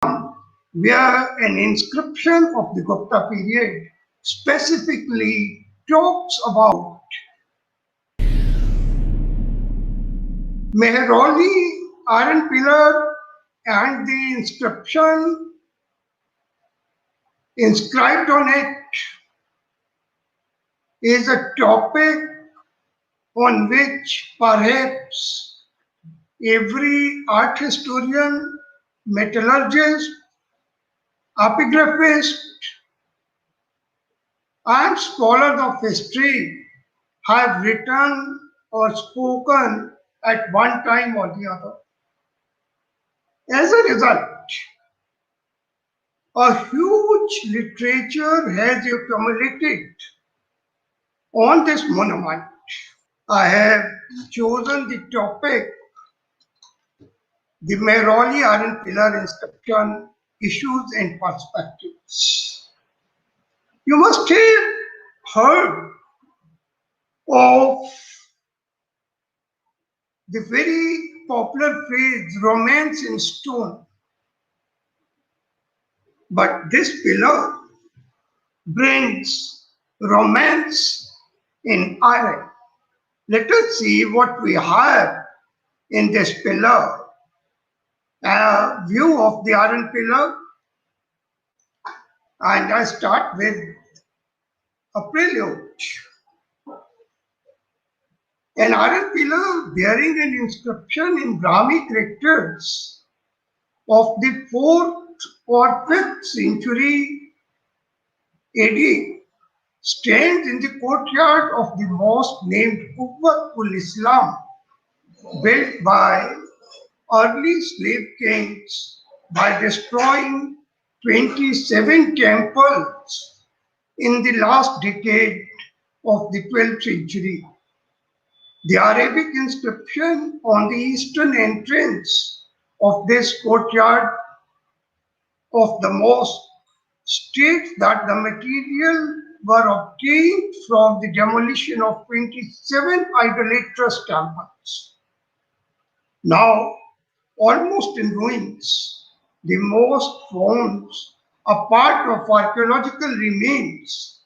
where an inscription of the Gupta period specifically talks about Mehrauli iron pillar, and the inscription inscribed on it is a topic on which perhaps every art historian, metallurgist, epigraphist, and scholars of history have written or spoken at one time or the other. As a result, a huge literature has accumulated on this monument. I have chosen the topic, the Mehrauli Iron Pillar Inscription, Issues and Perspectives. You must have heard of the very popular phrase, romance in stone. But this pillar brings romance in iron. Let us see what we have in this pillar. A view of the iron pillar, and I start with a prelude. An iron pillar bearing an inscription in Brahmi characters of the 4th or 5th century AD stands in the courtyard of the mosque named Qutb Islam, built by early slave kings by destroying 27 temples in the last decade of the 12th century. The Arabic inscription on the eastern entrance of this courtyard of the mosque states that the material were obtained from the demolition of 27 idolatrous temples. Now, almost in ruins, the mosque forms a part of archaeological remains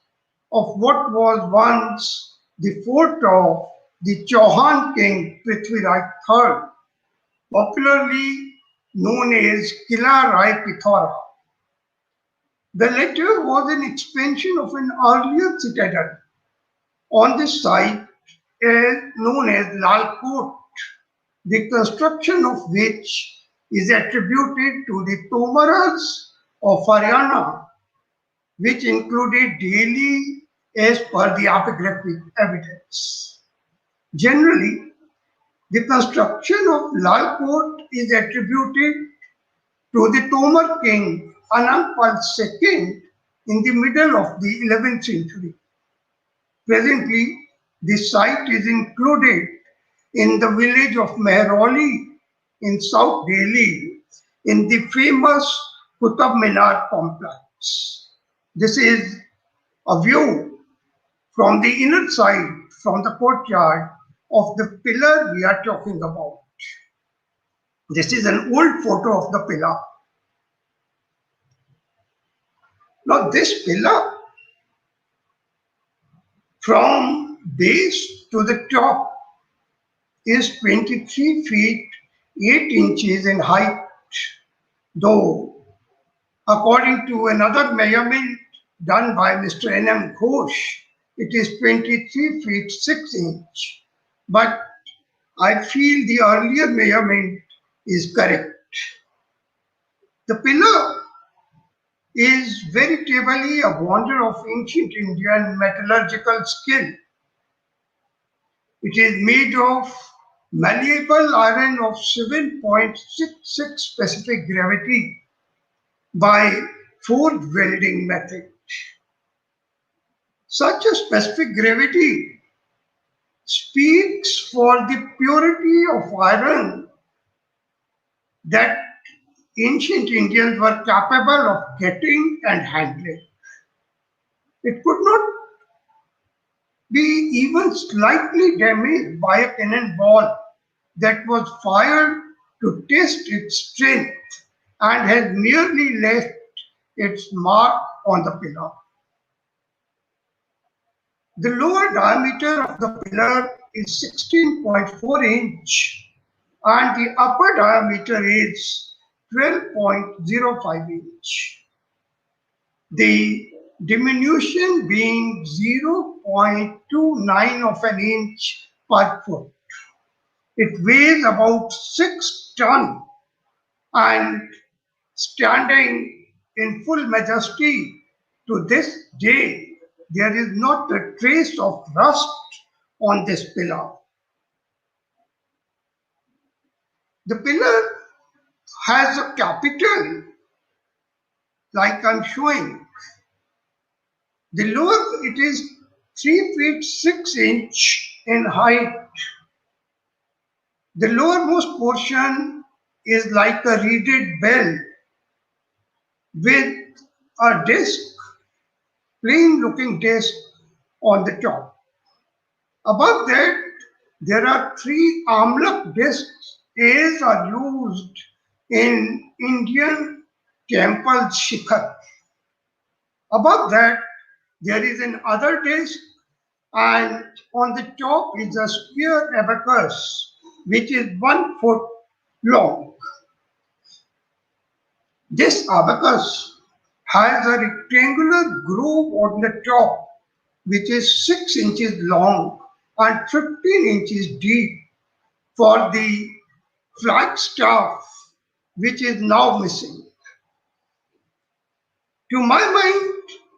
of what was once the fort of the Chauhan king Prithviraj III, popularly known as Kila Rai Pithora. The latter was an expansion of an earlier citadel on this site known as Lal Kot, the construction of which is attributed to the Tomaras of Haryana, which included Delhi as per the epigraphic evidence. Generally, the construction of Lal Kot is attributed to the Tomar king Anangpal II in the middle of the 11th century. Presently, the site is included in the village of Mehrauli in South Delhi in the famous Qutb Complex. This is a view from the inner side, from the courtyard of the pillar we are talking about. This is an old photo of the pillar. Now this pillar, from base to the top, is 23 feet 8 inches in height, though according to another measurement done by Mr. N.M. Ghosh, it is 23 feet 6 inches. But I feel the earlier measurement is correct. The pillar is veritably a wonder of ancient Indian metallurgical skill. It is made of malleable iron of 7.66 specific gravity by forge welding method. Such a specific gravity speaks for the purity of iron that ancient Indians were capable of getting and handling. It could not be even slightly damaged by a cannonball that was fired to test its strength and has merely left its mark on the pillar. The lower diameter of the pillar is 16.4 inch and the upper diameter is 12.05 inch. The diminution being 0.29 of an inch per foot. It weighs about 6 tons and standing in full majesty to this day, there is not a trace of rust on this pillar. The pillar has a capital, like I'm showing. The lower it is 3 feet 6 inch in height. The lowermost portion is like a reeded bell with a disc, plain looking disc on the top. Above that, there are 3 armlock discs as are used in Indian temple shikhar. Above that, there is another disc, and on the top is a square abacus which is 1 foot long. This abacus has a rectangular groove on the top which is 6 inches long and 15 inches deep for the flagstaff which is now missing. To my mind,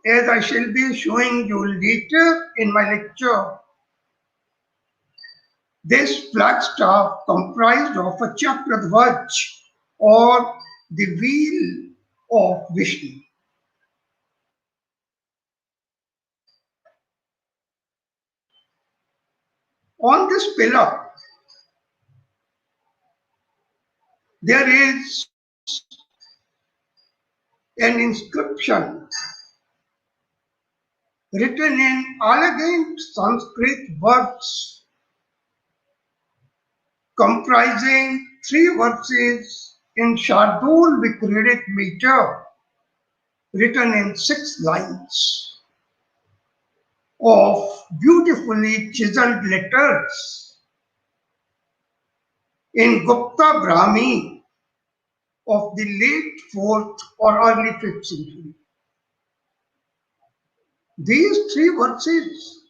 as I shall be showing you later in my lecture, this flagstaff comprised of a chakradhvaj or the wheel of Vishnu. On this pillar, there is an inscription written in elegant Sanskrit words comprising 3 verses in Shardul Vikradic meter written in 6 lines of beautifully chiseled letters in Gupta Brahmi of the late 4th or early 5th century. These 3 verses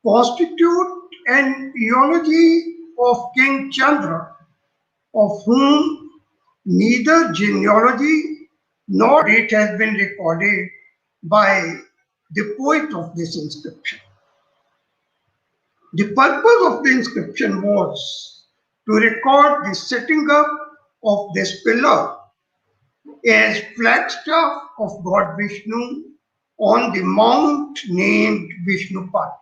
constitute an eulogy of King Chandra, of whom neither genealogy nor date has been recorded by the poet of this inscription. The purpose of the inscription was to record the setting up of this pillar as flagstaff of God Vishnu on the mount named Vishnupat.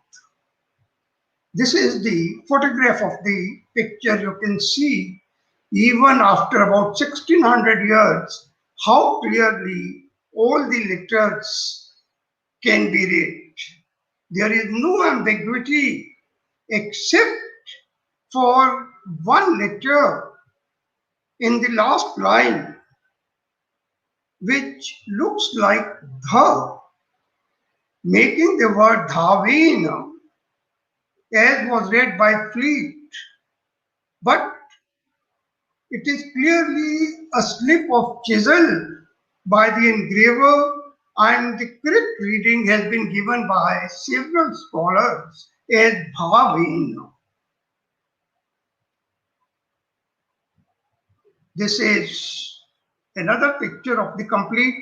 This is the photograph of the picture. You can see even after about 1600 years how clearly all the letters can be read. There is no ambiguity except for one letter in the last line which looks like dha, making the word dhavena as was read by Fleet, but it is clearly a slip of chisel by the engraver, and the correct reading has been given by several scholars as bhavena. This is another picture of the complete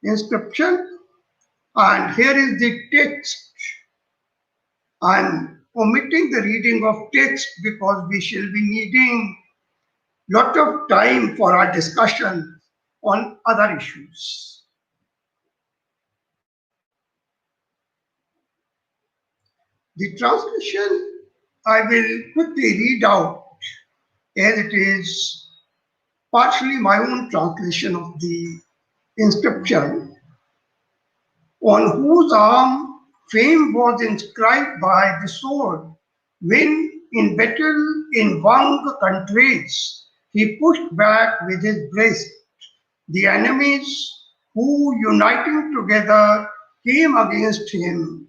inscription, and here is the text. I'm omitting the reading of text because we shall be needing lot of time for our discussion on other issues. The translation I will quickly read out as it is partially my own translation of the inscription, on whose arm fame was inscribed by the sword when in battle in Wang countries he pushed back with his breast The enemies who, uniting together, came against him,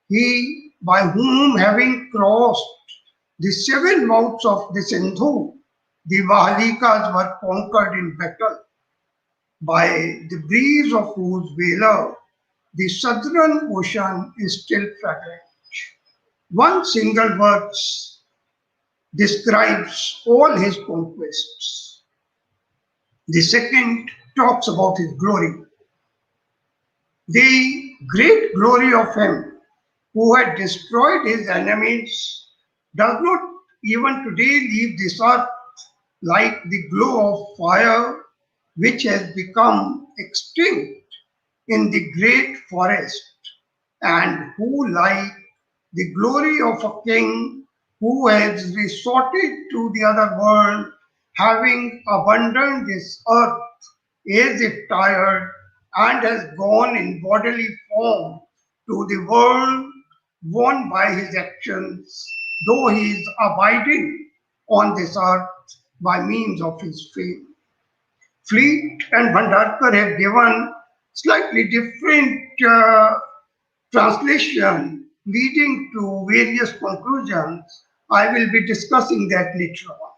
he by whom, having crossed the seven mouths of the Sindhu, the Vahalikas were conquered in battle, by the breeze of whose valor the southern ocean is still fragrant. One single verse describes all his conquests. The second talks about his glory. The great glory of him who had destroyed his enemies does not even today leave this earth, like the glow of fire which has become extinct in the great forest, and who, like the glory of a king who has resorted to the other world, having abandoned this earth as if tired, and has gone in bodily form to the world won by his actions, though he is abiding on this earth by means of his fame. Fleet and Bhandarkar have given slightly different translation leading to various conclusions. I will be discussing that later on.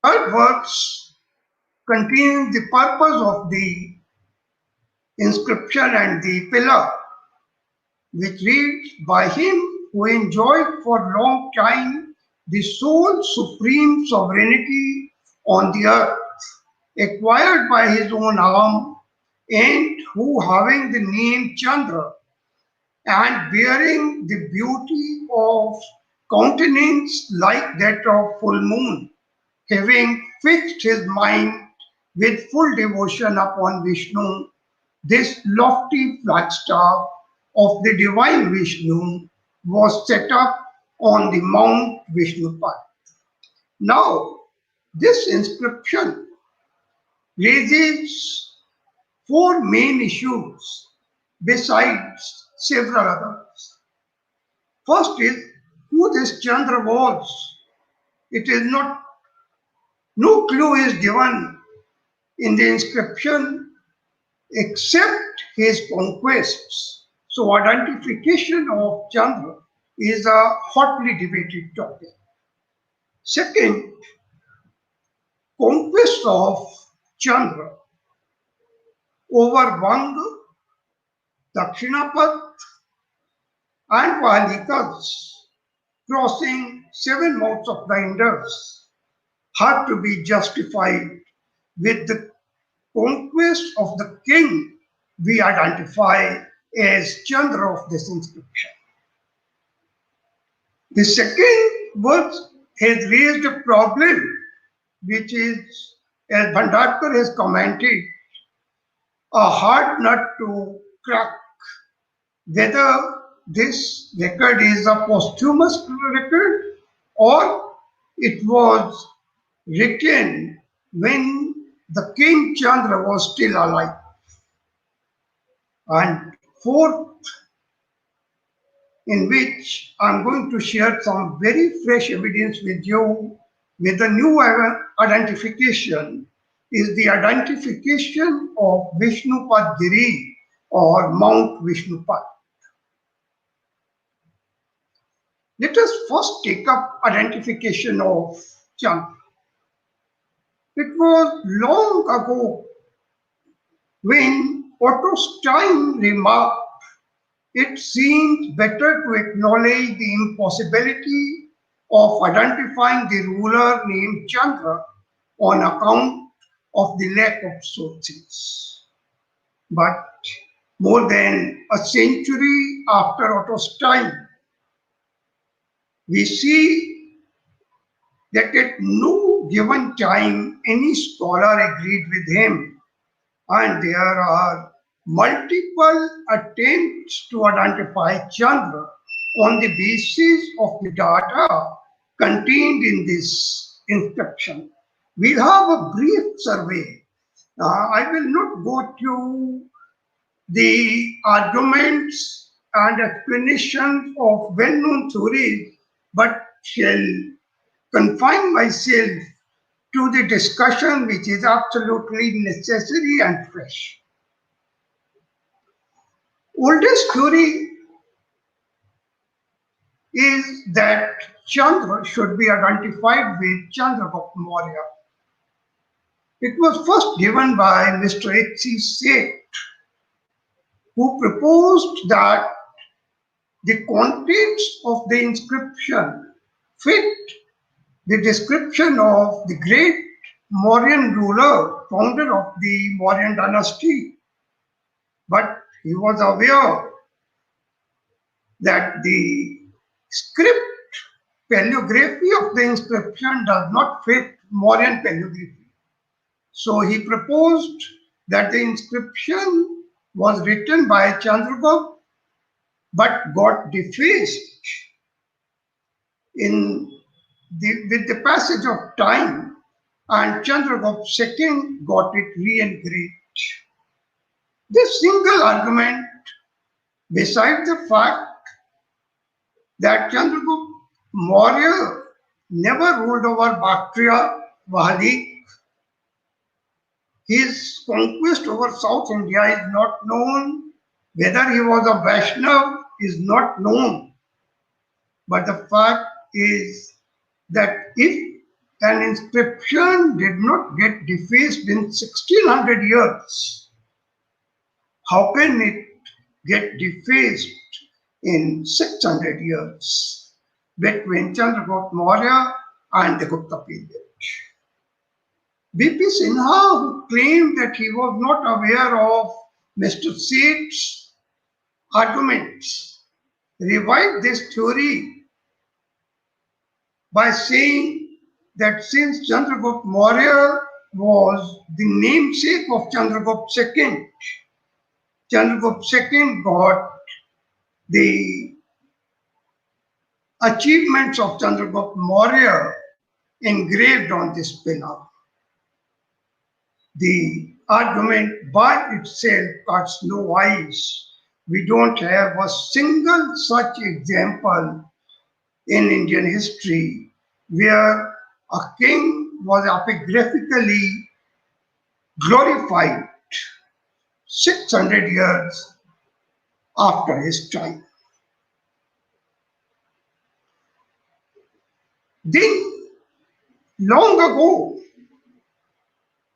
Third verse contains the purpose of the inscription and the pillar, which reads, by him who enjoyed for long time the sole supreme sovereignty on the earth, acquired by his own arm, and who, having the name Chandra, and bearing the beauty of countenance like that of full moon, having fixed his mind with full devotion upon Vishnu, this lofty flagstaff of the divine Vishnu was set up on the Mount Vishnupad. Now, this inscription raises four main issues besides several others. First is who this Chandra was. It is not, no clue is given in the inscription except his conquests. So identification of Chandra is a hotly debated topic. Second, conquest of Chandra over Vanga, Dakshinapat, and Vahalikas, crossing seven mouths of the Indus, had to be justified with the conquest of the king we identify as Chandra of this inscription. The second verse has raised a problem which is, as Bhandarkar has commented, a hard nut to crack, whether this record is a posthumous record or it was written when the King Chandra was still alive. And fourth, in which I'm going to share some very fresh evidence with you with a new identification, is the identification of Vishnupad Giri or Mount Vishnupad. Let us first take up identification of Chandra. It was long ago when Otto Stein remarked, it seems better to acknowledge the impossibility of identifying the ruler named Chandra on account of the lack of sources. But more than a century after Otto Stein, we see that at no given time any scholar agreed with him, and there are multiple attempts to identify Chandra on the basis of the data contained in this inscription. We'll have a brief survey. I will not go through the arguments and explanations of well-known theories, but shall confine myself to the discussion which is absolutely necessary and fresh. Oldest theory is that Chandra should be identified with Chandragupta Maurya. It was first given by Mr. H.C. Seth, who proposed that the contents of the inscription fit the description of the great Mauryan ruler, founder of the Mauryan dynasty. But he was aware that the script paleography of the inscription does not fit Mauryan paleography. So he proposed that the inscription was written by Chandragupta but got defaced with the passage of time, and Chandragupta II got it re-engraved. This single argument, besides the fact that Chandragupta Maurya never ruled over Bactria, Vahadi, his conquest over South India is not known. Whether he was a Vaishnav is not known. But the fact is that if an inscription did not get defaced in 1600 years, how can it get defaced in 600 years between Chandragupta Maurya and the Gupta period? B.P. Sinha, who claimed that he was not aware of Mr. Seth's arguments, revived this theory by saying that since Chandragupta Maurya was the namesake of Chandragupta II, Chandragupta II got the achievements of Chandragupta Maurya engraved on this pillar. The argument by itself cuts no ice. We don't have a single such example in Indian history where a king was epigraphically glorified 600 years after his time. Then, long ago,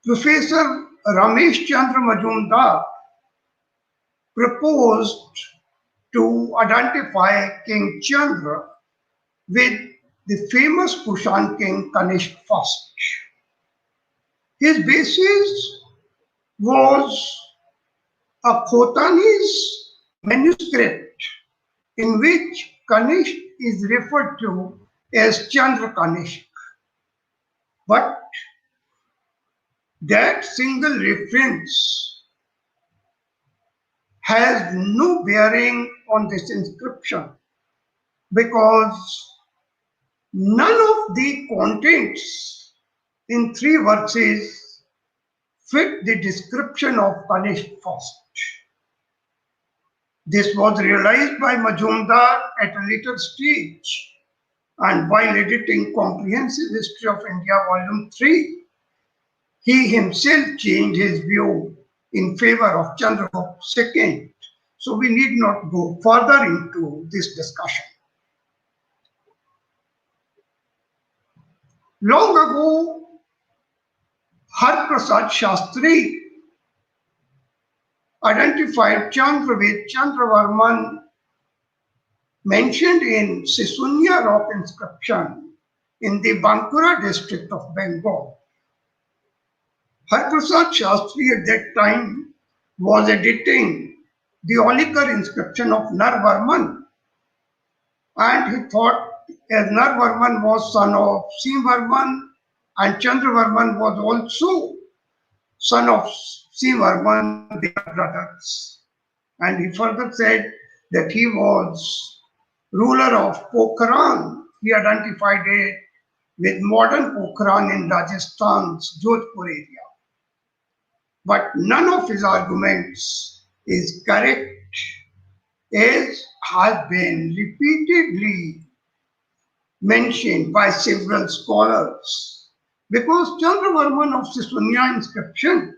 Professor Ramesh Chandra Majumdar proposed to identify King Chandra with the famous Kushan king Kanishk I. His basis was a Khotanese manuscript in which Kanishk is referred to as Chandra Kanishk. But that single reference has no bearing on this inscription because none of the contents in 3 verses fit the description of Kanishk I. This was realized by Majumdar at a later stage, and while editing Comprehensive History of India Volume 3, he himself changed his view in favor of Chandragupta II. So we need not go further into this discussion. Long ago, Har Prasad Shastri identified Chandra with Chandravarman mentioned in Sisunya rock inscription in the Bankura district of Bengal. Har Prasad Shastri at that time was editing the Olikar inscription of Narvarman, and he thought as Narvarman was son of Simvarman and Chandravarman was also son of Simvarman, they are brothers. And he further said that he was ruler of Pokhran. He identified it with modern Pokhran in Rajasthan's Jodhpur area. But none of his arguments is correct, as has been repeatedly mentioned by several scholars. because Chandravarman of Sisunya inscription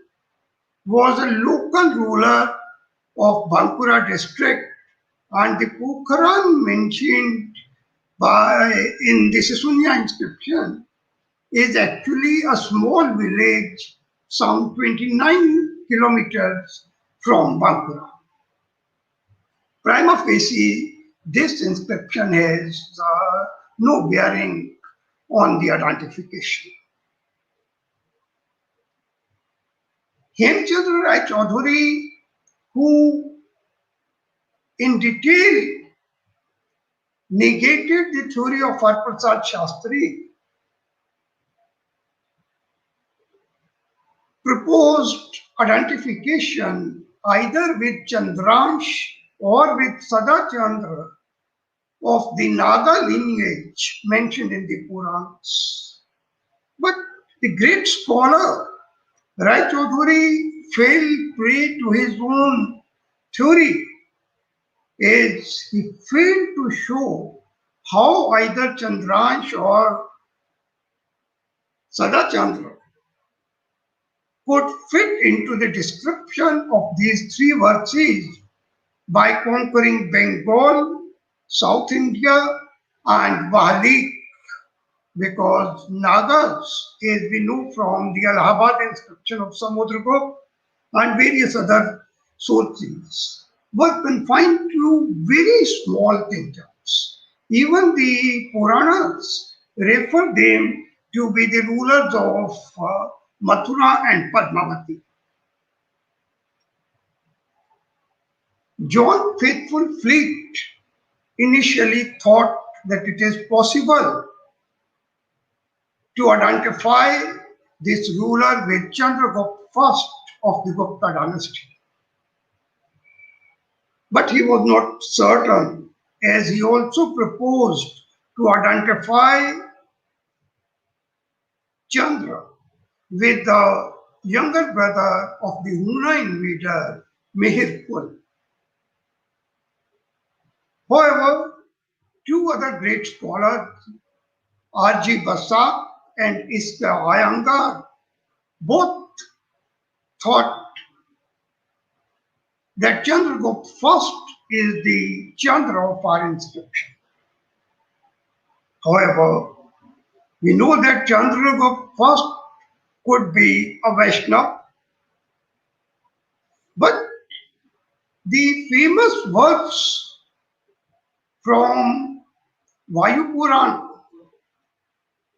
was a local ruler of Bankura district, and the Pokhran mentioned by in the Sisunya inscription is actually a small village some 29 kilometers from Bankura. Prima facie, this inscription has no bearing on the identification. Hemchandra Rai Chaudhuri, who in detail negated the theory of Harprasad Shastri, proposed identification either with Chandransh or with Sada Chandra of the Naga lineage mentioned in the Purans. But the great scholar Rai Chaudhuri fell prey to his own theory as he failed to show how either Chandransh or Sada Chandra could fit into the description of these three verses by conquering Bengal, South India, and Bali, because Nagas, as we know from the Allahabad inscription of Samudragupta and various other sources, were confined to very small kingdoms. Even the Puranas refer them to be the rulers of Mathura and Padmavati. John Faithful Fleet initially thought that it is possible to identify this ruler with Chandragupta I of the Gupta Dynasty. But he was not certain, as he also proposed to identify Chandra with the younger brother of the Huna invader, Mehrauli. However, two other great scholars, R.G. Basa and Iska Iyengar, both thought that Chandragupta I is the Chandra of our inscription. However, we know that Chandragupta I could be a Vaishnava, but the famous verse from Vayu Puran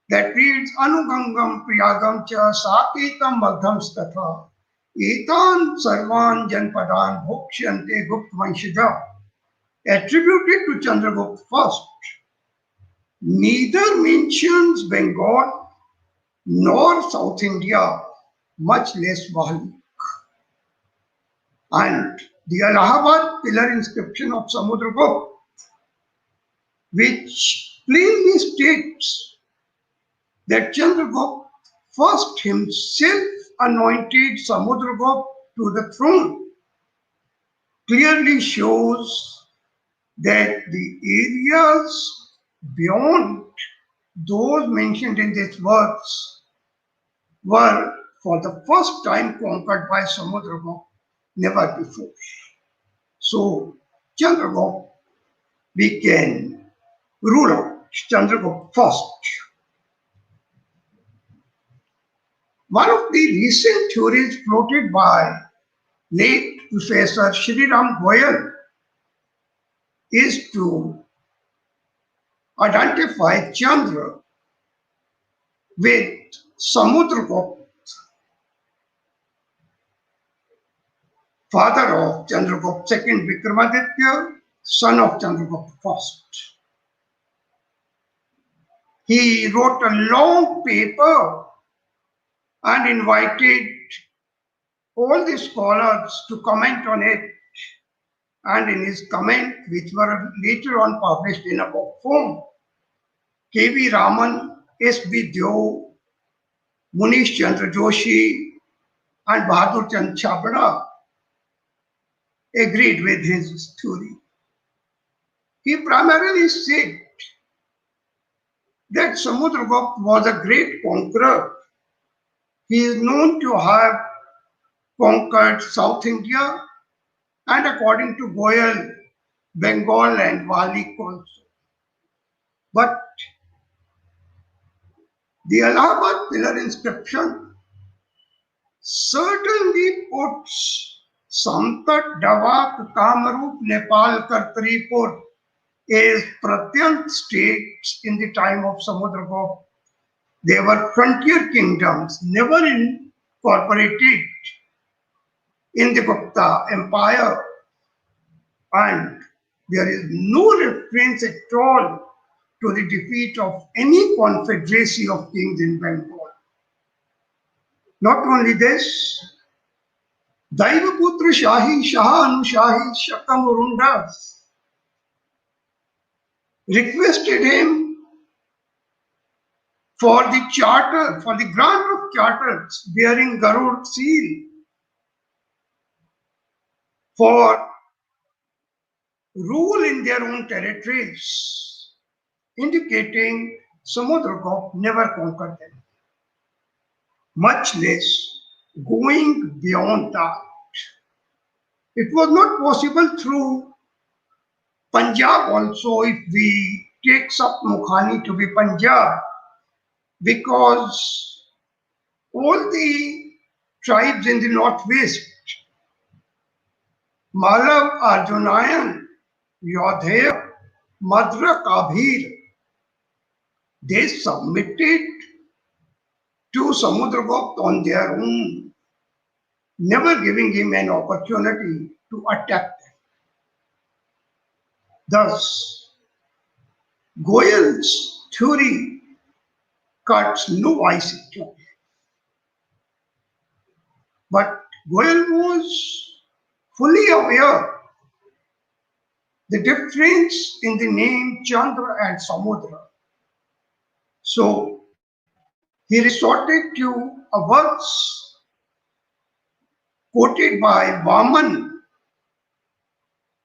that reads Anugangam Priyagam Cha Saketam Madham Statha Etan Sarvan Janpadan Bhokshante Gupta Vanshija, attributed to Chandragupta I, neither mentions Bengal nor South India, much less Bali. And the Allahabad pillar inscription of Samudragupta, which plainly states that Chandragupta first himself anointed Samudragupta to the throne, clearly shows that the areas beyond those mentioned in this verse were for the first time conquered by Samudragupta, never before. So Chandragupta, we can rule out Chandragupta first. One of the recent theories floated by late Professor Shriram Goyal is to identify Chandra with Samudragupta, father of Chandragupta II Vikramaditya, son of Chandragupta I. He wrote a long paper and invited all the scholars to comment on it. And in his comment, which were later on published in a book form, K.V. Raman, S.B. Deo, Munish Chandra Joshi, and Bahadur Chand Chhabra agreed with his theory. He primarily said that Samudragupta was a great conqueror He is known to have conquered South India and, according to Goyal, Bengal and Walik also. But the Allahabad pillar inscription certainly puts Samtat Davak Kamrup Nepal Kartaripur as Pratyant states in the time of Samudragupta. They were frontier kingdoms, never incorporated in the Gupta Empire, and there is no reference at all to the defeat of any confederacy of kings in Bengal. Not only this, Daivaputra Shahi Shah Anushahi Shakamurunda requested him for the charter, for the grant of charters bearing Garuda seal for rule in their own territories, indicating Samudragupta never conquered them, much less going beyond that. It was not possible through Punjab also, if we take Sap Mukhani to be Punjab, because all the tribes in the northwest, Malav, Arjunayan, Yodhya, Madra, Kabir, they submitted to Samudragupta on their own, never giving him an opportunity to attack them. Thus, Goyal's theory cuts no ice at all. But Goyal was fully aware the difference in the name Chandra and Samudra. So he resorted to a verse quoted by Vaman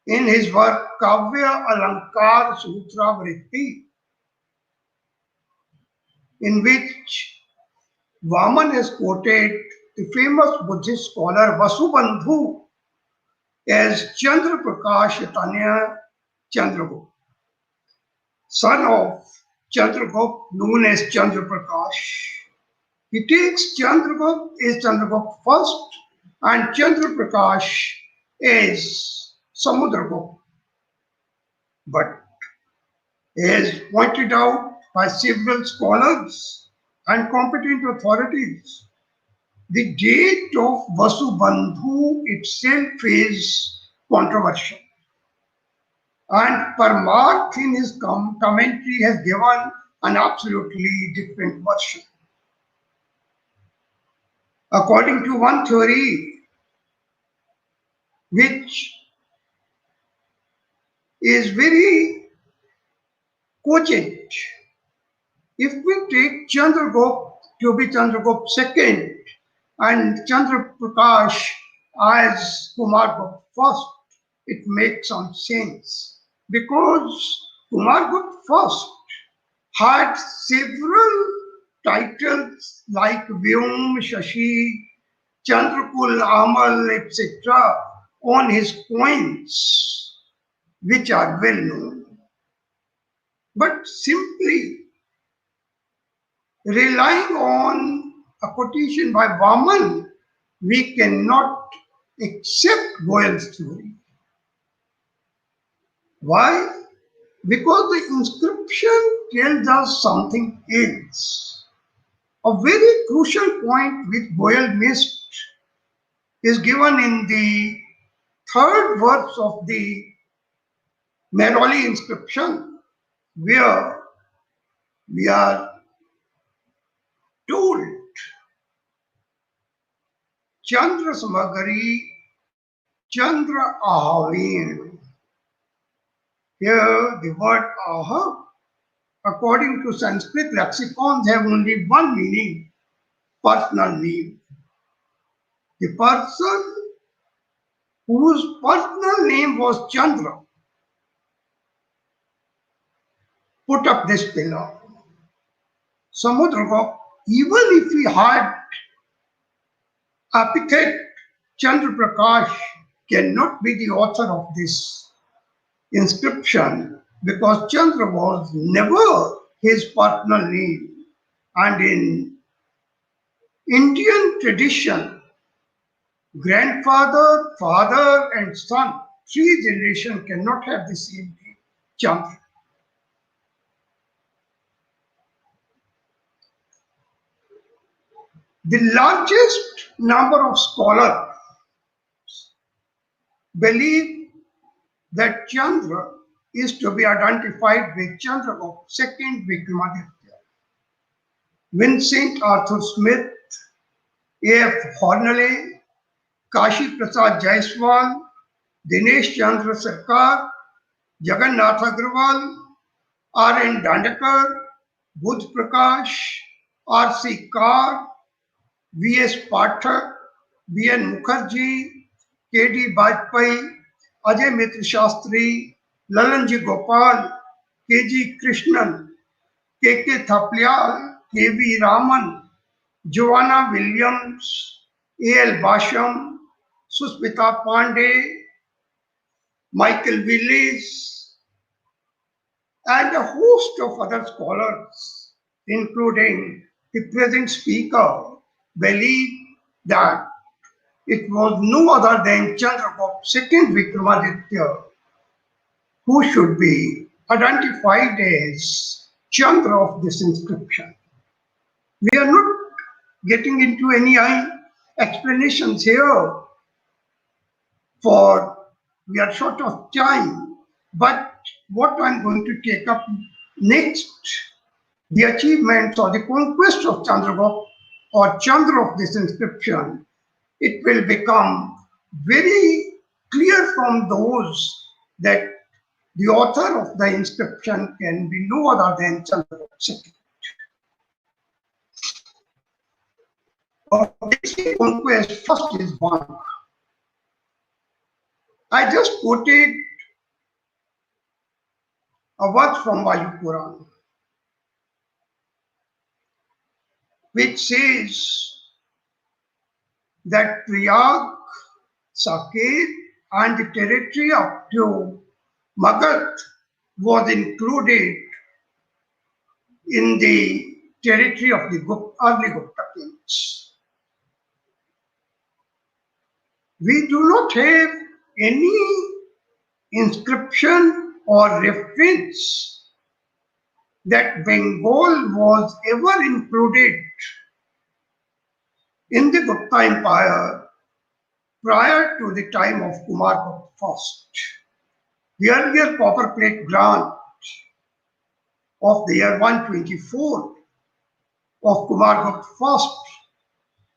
in his work Kavya Alankar Sutra Vritti, in which Vaman has quoted the famous Buddhist scholar Vasubandhu as Chandra Prakash Tanya Chandragupta, son of Chandragupta, known as Chandra Prakash. He takes Chandragupta as Chandragupta first and Chandra Prakash as Samudragupta. But as pointed out by several scholars and competent authorities, the date of Vasubandhu itself is controversial. And Parmarth in his commentary has given an absolutely different version. According to one theory, which is very cogent, if we take Chandragupta to be Chandragupta second and Chandra Prakash as Kumargupta first, it makes some sense because Kumargupta first had several titles like Vyom, Shashi, Chandrakul, Amal, etc. on his coins, which are well known. But simply relying on a quotation by Vaman, we cannot accept Goyal's theory. Why? Because the inscription tells us something else. A very crucial point which Goyal missed is given in the third verse of the Mehrauli inscription, where we are told Chandra Samagari, Chandra Ahavin. Here the word Aha, according to Sanskrit lexicons, have only one meaning, personal name. The person whose personal name was Chandra put up this pillar. Samudragupta, even if he had epithet Chandra Prakash cannot be the author of this inscription because Chandra was never his personal name. And in Indian tradition, grandfather, father, and son, three generations cannot have the same name, Chandra. The largest number of scholars believe that Chandra is to be identified with Chandragupta II Vikramaditya. Vincent Arthur Smith, A.F. Hornley, Kashi Prasad Jaiswal, Dinesh Chandra Sarkar, Jagannath Agrawal, R.N. Dandekar, Budh Prakash, R.C. Kar, V.S. Pathak, B.N. Mukherjee, K.D. Bajpai, Ajay Mitra Shastri, Lalanji Gopal, K.G. Krishnan, K.K. Thaplyal, K.V. Raman, Joanna Williams, A.L. Basham, Susmita Pandey, Michael Willis, and a host of other scholars, including the present speaker, believe that it was no other than Chandragupta II Vikramaditya who should be identified as Chandra of this inscription. We are not getting into any explanations here, for we are short of time. But what I'm going to take up next, the achievements or the conquest of Chandragupta or Chandra of this inscription, it will become very clear from those that the author of the inscription can be no other than Chandragupta II. Basic conquest first is one. I just quoted a word from Vayu Puran, which says that Priyag, Saket, and the territory up to Magadh was included in the territory of the early Gupta kings. We do not have any inscription or reference that Bengal was ever included in the Gupta Empire prior to the time of Kumar Gupta I. The earlier copper plate grant of the year 124 of Kumar Gupta I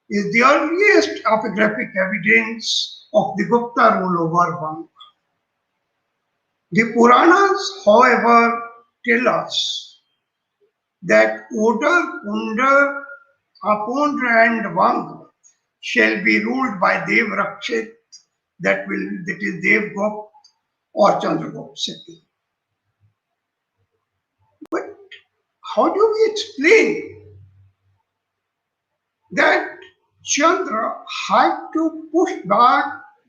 is the earliest epigraphic evidence of the Gupta rule over Vanga. The Puranas, however, tell us that Odar, Kundar, Apondra, and Vanga shall be ruled by Dev Rakshit, that is Devgupta or Chandragupta II. But how do we explain that Chandra had to push back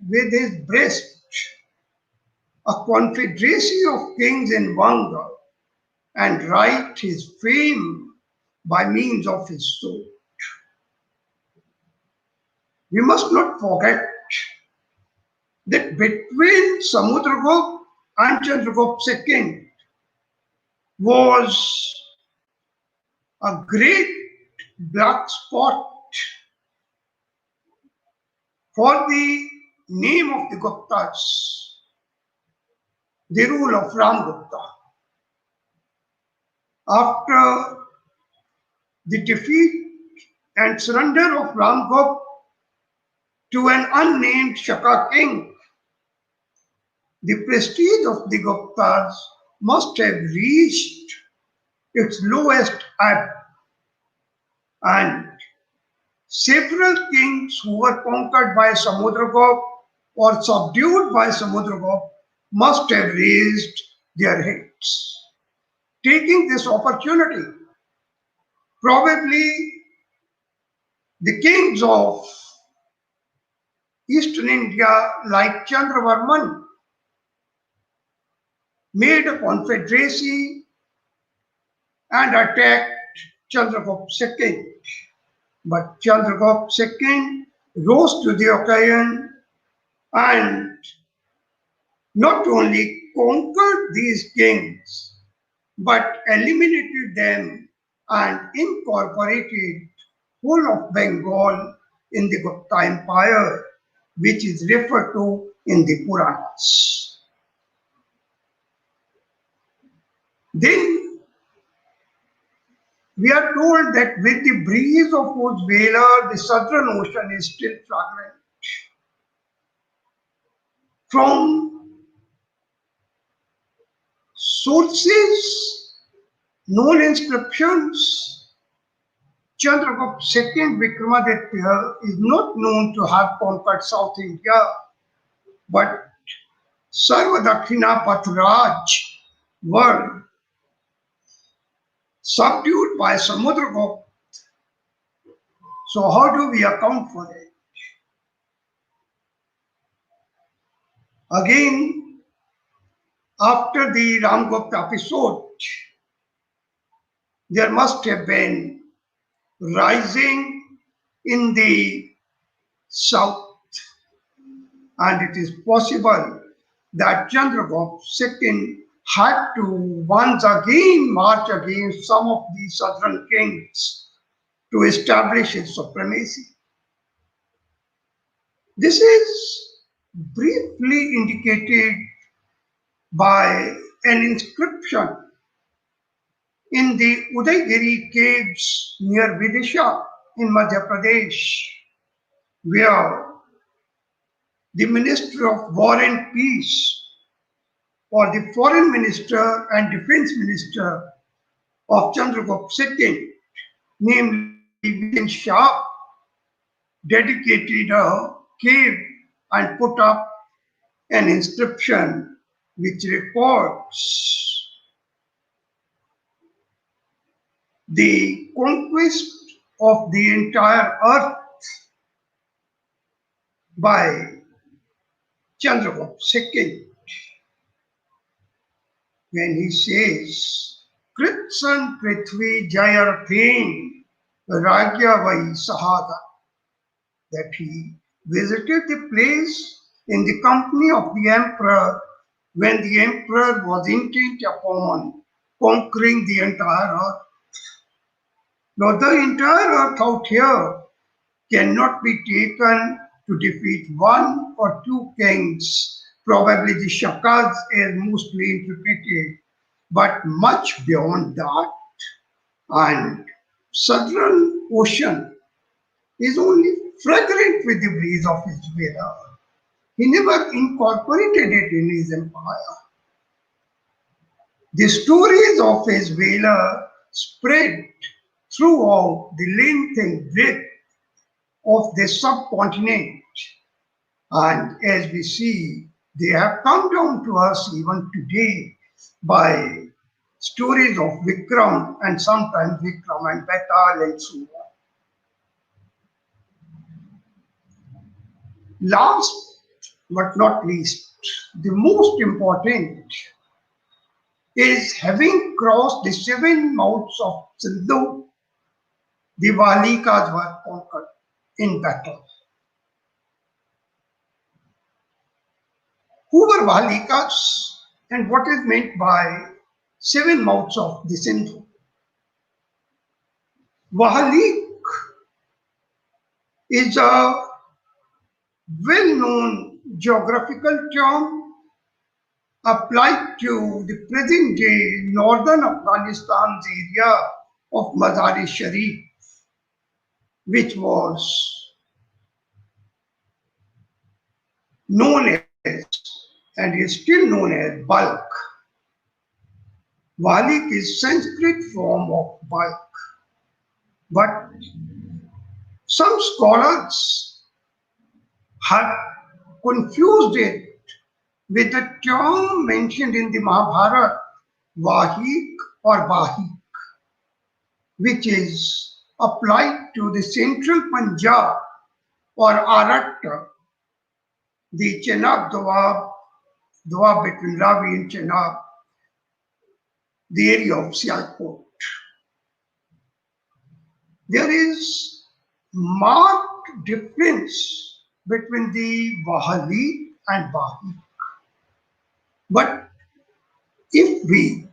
with his breast a confederacy of kings in Vanga and write his fame by means of his sword? We must not forget that between Samudragupta and Chandragupta II was a great black spot for the name of the Guptas, the rule of Ramgupta. After the defeat and surrender of Ramgupta to an unnamed Shaka king, the prestige of the Guptas must have reached its lowest ebb, and several kings who were conquered by Samudragupta or subdued by Samudragupta must have raised their heads. Taking this opportunity, probably the kings of Eastern India, like Chandravarman, made a confederacy and attacked Chandragupta II. But Chandragupta II rose to the occasion and not only conquered these kings, but eliminated them and incorporated whole of Bengal in the Gupta Empire, which is referred to in the Puranas. Then we are told that with the breeze of whose Vela, the southern ocean is still fragrant. From sources, known inscriptions, Chandragupta II Vikramaditya is not known to have conquered South India, but Sarvadakshina Pathraj were subdued by Samudragupta. So how do we account for it? Again, after the Ramgupta episode, there must have been rising in the south, and it is possible that Chandragupta II had to once again march against some of the southern kings to establish his supremacy. This is briefly indicated by an inscription in the Udaygiri caves near Vidisha in Madhya Pradesh, where the Minister of War and Peace, or the Foreign Minister and Defense Minister of Chandragupta II, namely Vijay Shah, dedicated a cave and put up an inscription which records the conquest of the entire earth by Chandragupta II, when he says, Kritsan Prithvi Jayarthen Ragyavai Sahada, that he visited the place in the company of the emperor when the emperor was intent upon conquering the entire earth. Now, the entire earth out here cannot be taken to defeat one or two kings, probably the Shakas as mostly interpreted, but much beyond that. And Southern Ocean is only fragrant with the breeze of his Veda. He never incorporated it in his empire. The stories of his Vela spread throughout the length and breadth of the subcontinent. And as we see, they have come down to us even today by stories of Vikram and sometimes Vikram and Betal and so on. Last but not least, the most important is having crossed the seven mouths of Sindhu, the Valikas were conquered in battle. Who were Valikas and what is meant by seven mouths of the Sindhu? Vahalik is a well-known geographical term applied to the present-day northern Afghanistan's area of Mazar-e-Sharif, which was known as and is still known as Balkh. Valik is Sanskrit form of Balkh, but some scholars have confused it with the term mentioned in the Mahabharata, Vahik or Bahik, which is applied to the central Punjab or Aratta the Chenab Doab between Ravi and Chenab, the area of Sialkot. There is marked difference between the Wahali and Vahi. But if we,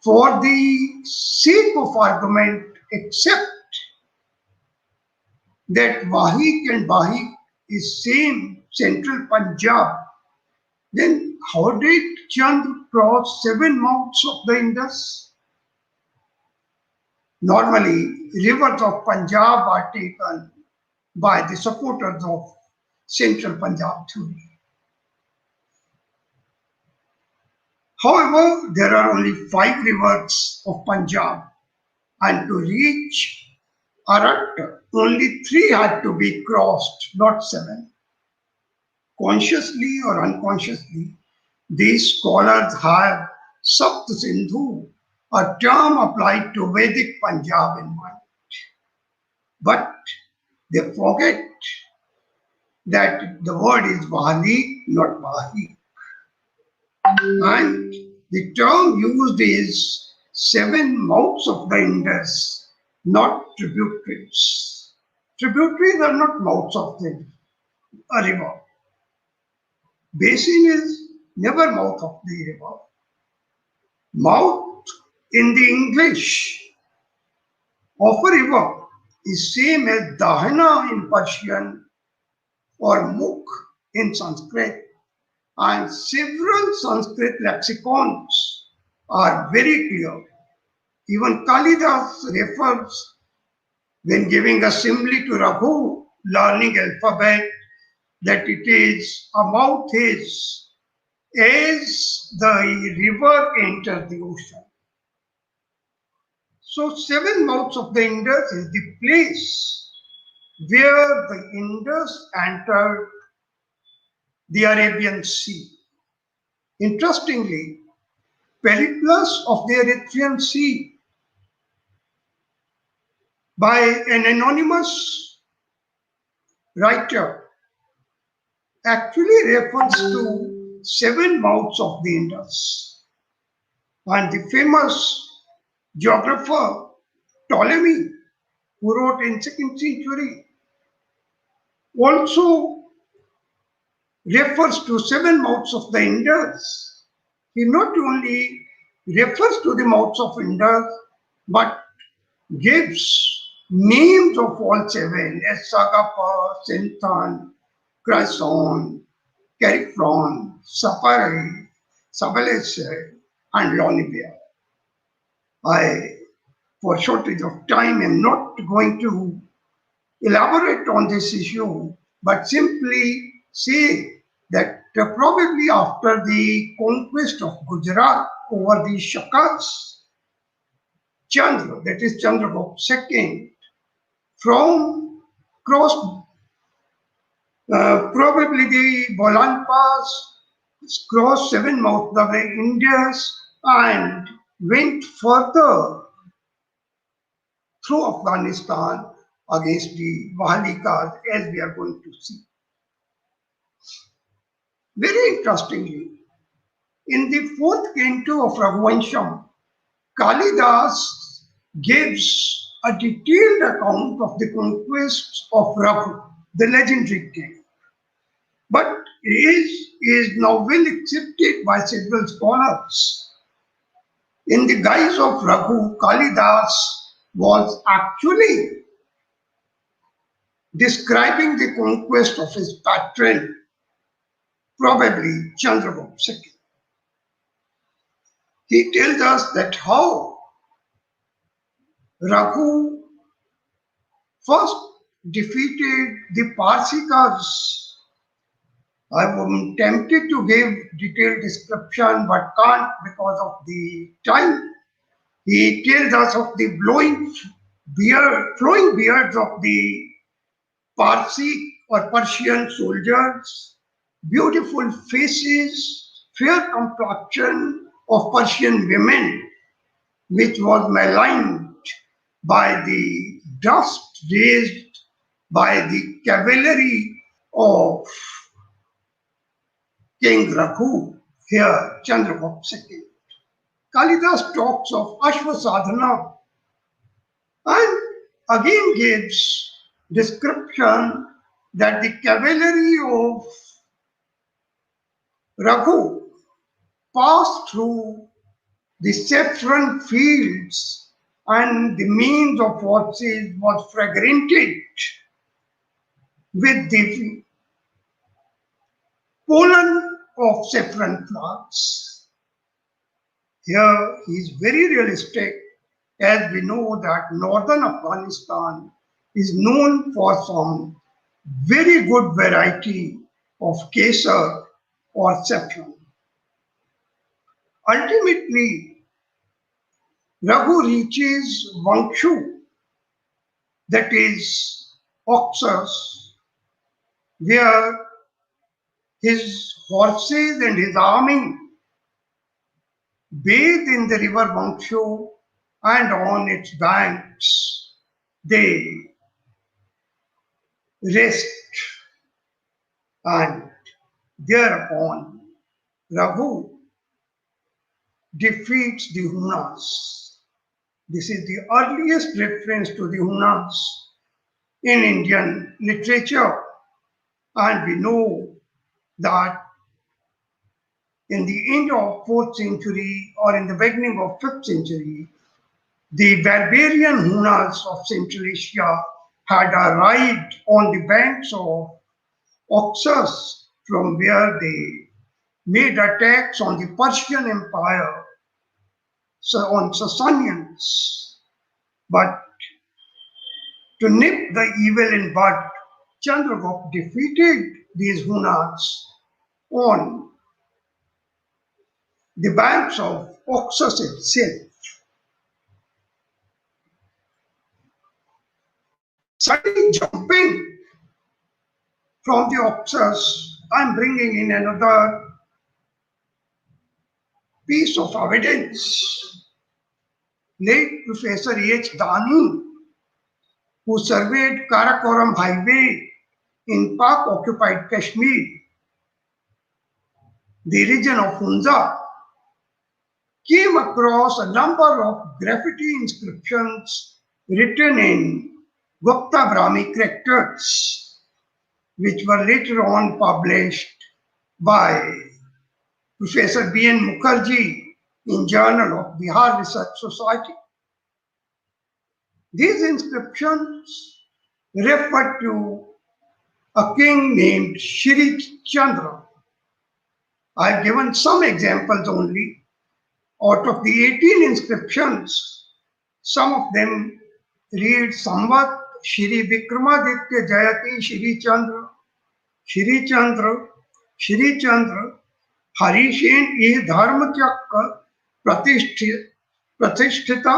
for the sake of argument, accept that Vahik and Bahik is same central Punjab, then how did Chandra cross 7 mouths of the Indus? Normally, rivers of Punjab are taken by the supporters of central Punjab theory. However, there are only 5 rivers of Punjab, and to reach Arat, only 3 had to be crossed, not 7. Consciously or unconsciously, these scholars have Sapt Sindhu, a term applied to Vedic Punjab, in mind. But they forget that the word is Vahali, not Vahi. And the term used is 7 mouths of the Indus, not tributaries. Tributaries are not mouths of the river. Basin is never mouth of the river. Mouth in the English of a river is same as Dahana in Persian or Mukh in Sanskrit, and several Sanskrit lexicons are very clear. Even Kalidas refers, when giving a simile to Raghu, learning alphabet, that it is a mouth is as the river enters the ocean. So 7 mouths of the Indus is the place where the Indus entered the Arabian Sea. Interestingly, Periplus of the Erythraean Sea by an anonymous writer actually refers to 7 mouths of the Indus. And the famous geographer Ptolemy, who wrote in 2nd century, also refers to 7 mouths of the Indus. He not only refers to the mouths of Indus, but gives names of all 7 as Sagapa, Sinthan, Crison, Carifron, Sapare, Sabalese, and Lonibia. I, for shortage of time, am not going to elaborate on this issue, but simply say that probably after the conquest of Gujarat over the Shakas, Chandra, that is Chandragupta II, from crossed probably the Bolan Pass, crossed 7 mouths of the Indus, and went further through Afghanistan against the Wahalikas, as we are going to see. Very interestingly, in the 4th canto of Raghuvansham, Kalidas gives a detailed account of the conquest of Raghu, the legendary king. But is now well accepted by several scholars. In the guise of Raghu, Kalidas was actually describing the conquest of his patron, probably Chandragupta II. He tells us that how Raghu first defeated the Parsikas. I am tempted to give detailed description, but can't because of the time. He tells us of the flowing beards of the Parsi or Persian soldiers, beautiful faces, fair complexion of Persian women, which was maligned by the dust raised by the cavalry of King Raghu, here Chandragupta II. Kalidas talks of Ashwasadhana and again gives description that the cavalry of Raghu passed through the saffron fields and the means of horses was fragmented with the pollen of saffron flowers. Here he is very realistic, as we know that northern Afghanistan is known for some very good variety of kesar or saffron. Ultimately, Raghu reaches Vangshu, that is Oxus, where his horses and his army bathe in the river Vangshu, and on its banks they rest, and thereupon Raghu defeats the Hunas. This is the earliest reference to the Hunas in Indian literature, and we know that in the end of 4th century or in the beginning of 5th century, the barbarian Hunas of Central Asia had arrived on the banks of Oxus, from where they made attacks on the Persian Empire, so on Sasanians. But to nip the evil in bud, Chandragupta defeated these Hunas on the banks of Oxus itself. Suddenly jumping from the Oxus, I'm bringing in another piece of evidence. Late Professor H. Dani, who surveyed Karakoram Highway in Pak-occupied Kashmir, the region of Hunza, came across a number of graffiti inscriptions written in Gupta Brahmi characters, which were later on published by Professor B.N. Mukherjee in Journal of Bihar Research Society. These inscriptions refer to a king named Shri Chandra. I've given some examples only. Out of the 18 inscriptions, some of them read Samvat Shri Vikramaditya Jayati Shri Chandra, Shri Chandra, Shri Chandra, Harishen E Dharma Chakra Pratishtita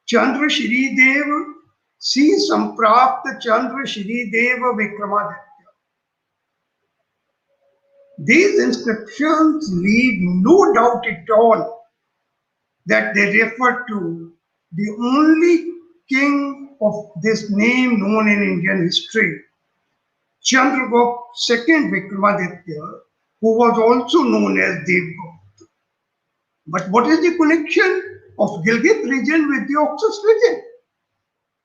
Chandra Shri Dev Si Samprapta Chandra Shri Deva Vikramaditya. These inscriptions leave no doubt at all that they refer to the only king of this name known in Indian history, Chandragupta II Vikramaditya, who was also known as Devgupta. But what is the connection of Gilgit region with the Oxus region?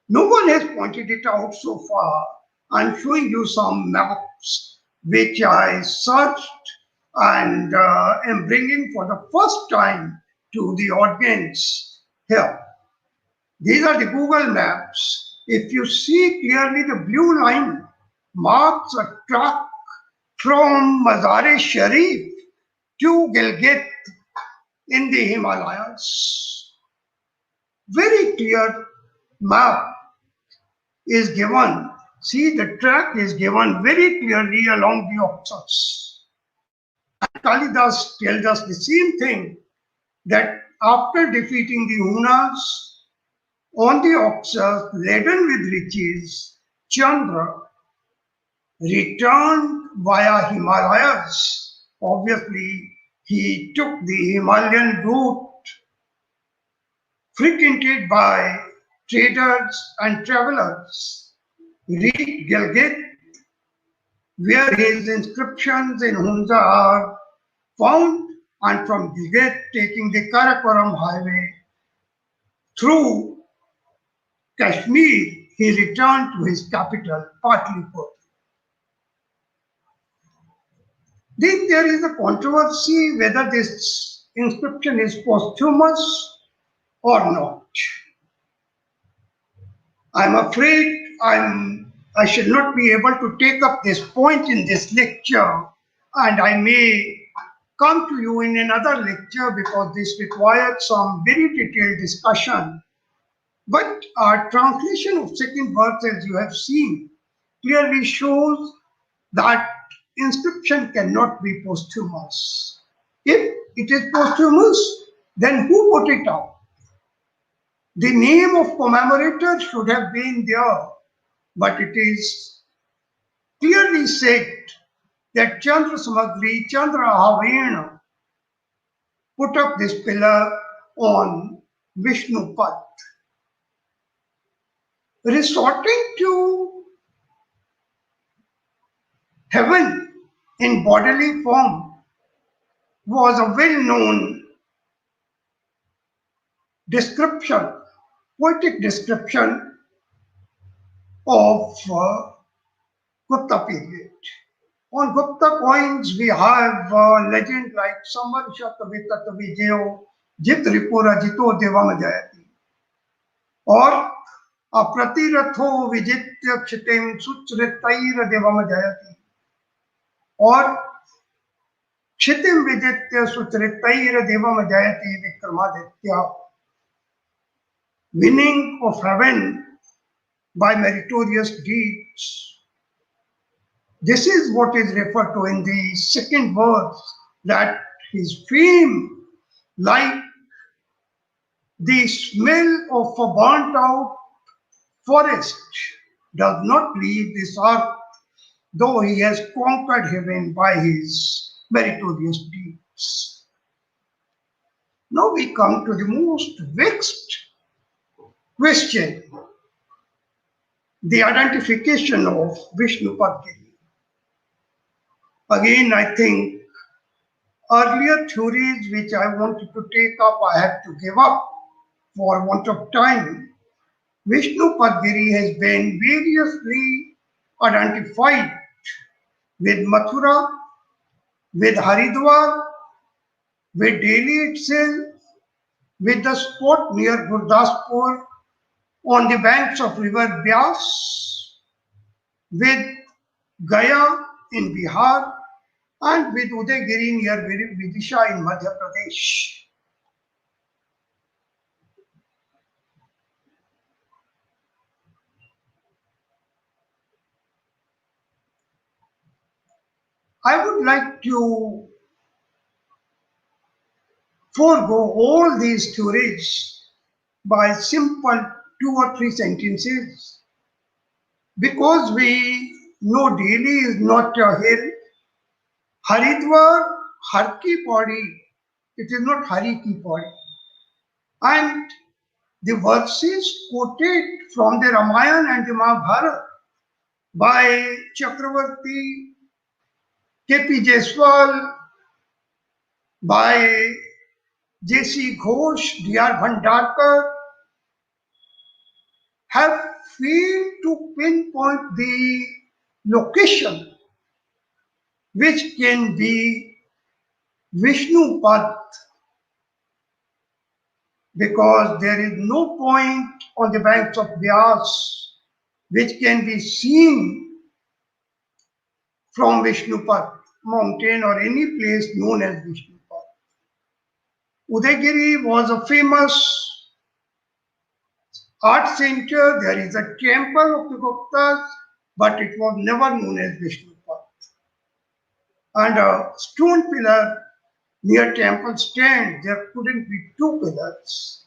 No one has pointed it out so far. I'm showing you some maps which I searched and am bringing for the first time to the audience here. These are the Google Maps. If you see clearly, the blue line marks a track from Mazar-e-Sharif to Gilgit in the Himalayas. Very clear map is given. See, the track is given very clearly along the Oxus. And Kalidas tells us the same thing, that after defeating the Hunas on the Oxus laden with riches, Chandra returned via Himalayas. Obviously, he took the Himalayan route frequented by traders and travelers, reached Gilgit, where his inscriptions in Hunza are found, and from Gilgit taking the Karakoram highway through Kashmir, he returned to his capital, Patliputra. Then there is a controversy whether this inscription is posthumous or not. I'm afraid I shall not be able to take up this point in this lecture, and I may come to you in another lecture because this requires some very detailed discussion. But our translation of second verse, as you have seen, clearly shows that inscription cannot be posthumous. If it is posthumous, then who put it up? The name of commemorator should have been there, but it is clearly said that Chandra Samagri, Chandra Havena put up this pillar on Vishnu Pad. Resorting to heaven in bodily form was a well-known description, poetic description of Gupta period. On Gupta coins, we have legend like Samarsha Kavita Vijeo Jit Ripura Jito Devam Jayati or Apratiratho Vijitya Kshitim Suchritair Devam Jayati or Kshitim Vijitya Suchritair Devam Jayati Vikramaditya, winning of heaven by meritorious deeds. This is what is referred to in the second verse, that his fame, like the smell of a burnt out forest, does not leave this earth, though he has conquered heaven by his meritorious deeds. Now we come to the most vexed question, the identification of Vishnu Padgiri. Again, I think earlier theories which I wanted to take up, I had to give up for want of time. Vishnu Padgiri has been variously identified with Mathura, with Haridwar, with Delhi itself, with the spot near Gurdaspur on the banks of river Byas, with Gaya in Bihar, and with Udaygiri near Vidisha in Madhya Pradesh. I would like to forego all these theories by simple two or three sentences because we know Delhi is not a hill. Haridwar, Har ki Pauri, it is not Hari ki Pauri. And the verses quoted from the Ramayana and the Mahabharata by Chakravarti, K.P. Jaiswal, by J.C. Ghosh, D.R. Bhandarkar, have failed to pinpoint the location which can be Vishnu Pad, because there is no point on the banks of Vyas which can be seen from Vishnu Pad mountain or any place known as Vishnu Pad. Udaygiri was a famous art center. There is a temple of the Guptas, but it was never known as Vishnu Pad. And a stone pillar near temple stand, there couldn't be two pillars.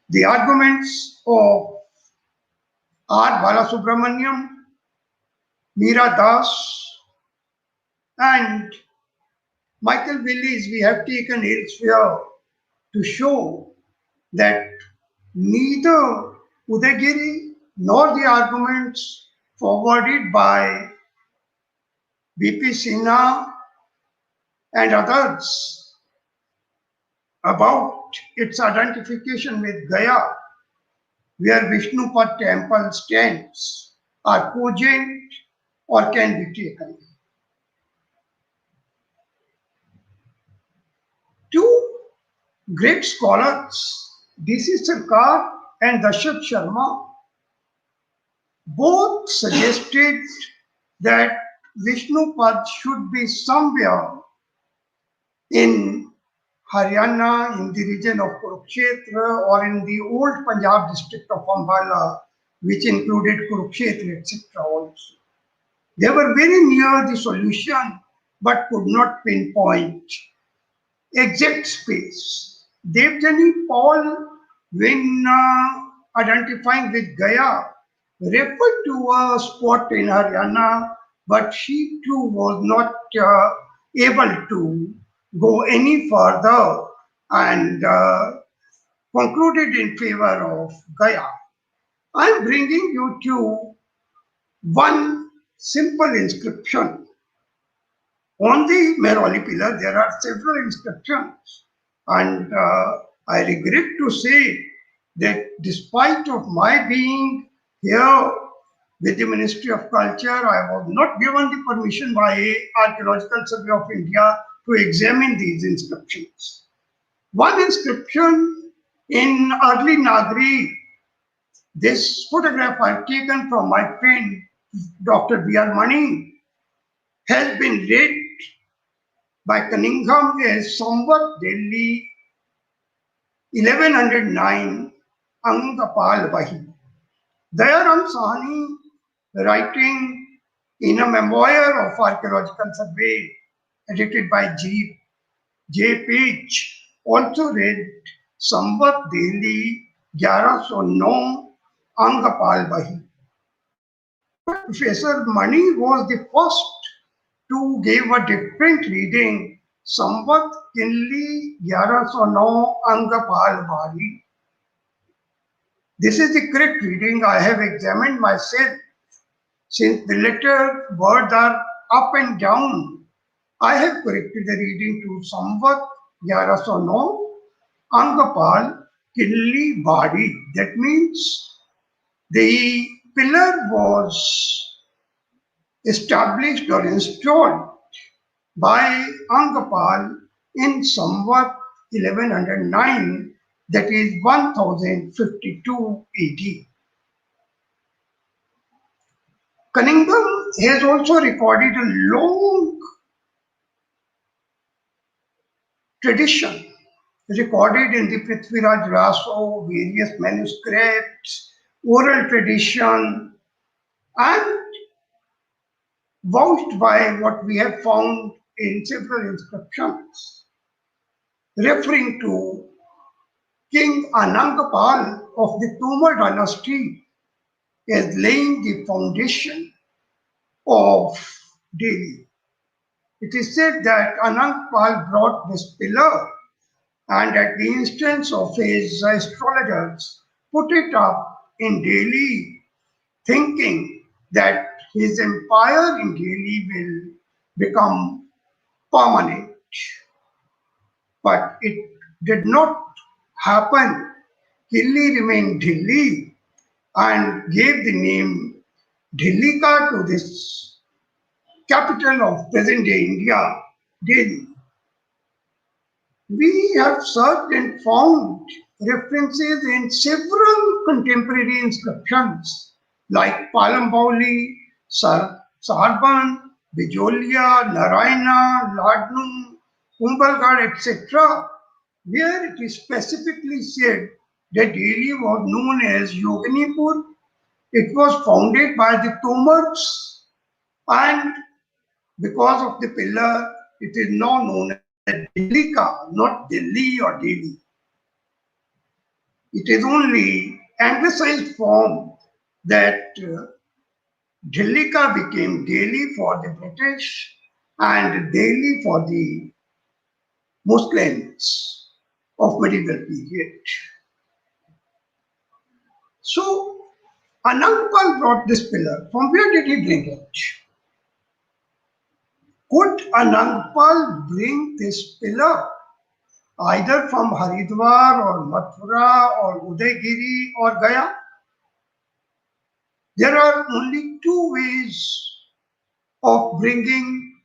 The arguments of R. Balasubramaniam, Meera Das, and Michael Willis we have taken elsewhere to show that neither Udaygiri nor the arguments forwarded by B.P. Sinha and others about its identification with Gaya, where Vishnupad temple stands, are cogent or can be taken. Two great scholars, D.C. Sarkar and Dashrath Sharma, both suggested that Vishnupad should be somewhere in Haryana, in the region of Kurukshetra, or in the old Punjab district of Ambala, which included Kurukshetra, etc. also. They were very near the solution, but could not pinpoint exact space. Devjani Paul, when identifying with Gaya, referred to a spot in Haryana, but she too was not able to go any further and concluded in favor of Gaya. I am bringing you to one simple inscription. On the Mehrauli Pillar, there are several inscriptions, and I regret to say that despite of my being here with the Ministry of Culture, I was not given the permission by Archaeological Survey of India to examine these inscriptions. One inscription in early Nagari, this photograph I've taken from my friend Dr. B.R. Mani, has been read by Cunningham as Samvat Delhi 1109 Angapal Vahi. Dayaram Sahani, writing in a memoir of Archaeological Survey edited by J. Page, also read Samvat Delhi 1109 Angapal Vahi. But Professor Mani was the first to give a different reading, Samvat Kinli 1109 Angapal Vahi. This is the correct reading I have examined myself. Since the letter words are up and down, I have corrected the reading to Samvat 1109 Angapal Kinli Badi. That means the pillar was established or installed by Angapal in Samvat 1109, that is 1052 AD. Cunningham has also recorded a long tradition recorded in the Prithviraj Raso, various manuscripts, oral tradition, and vouched by what we have found in several inscriptions, referring to King Anangapal of the Tomar dynasty as laying the foundation of Delhi. It is said that Anangapal brought this pillar and at the instance of his astrologers put it up in Delhi, thinking that his empire in Delhi will become permanent. But it did not happen. Delhi remained Delhi and gave the name Dhillika to this capital of present-day India, Delhi. We have searched and found references in several contemporary inscriptions like Palambauli, Sarban, Bijolia, Narayana, Ladnu, Kumbalgarh, etc., where it is specifically said that Delhi was known as Yoganipur. It was founded by the Tomars, and because of the pillar, it is now known as Dhillika, not Delhi or Delhi. It is only anglicized form that Dhillika became Delhi for the British and Delhi for the Muslims of medieval period. So Anangpal brought this pillar. From where did he bring it? Could Anangpal bring this pillar either from Haridwar or Mathura or Udaygiri or Gaya? There are only two ways of bringing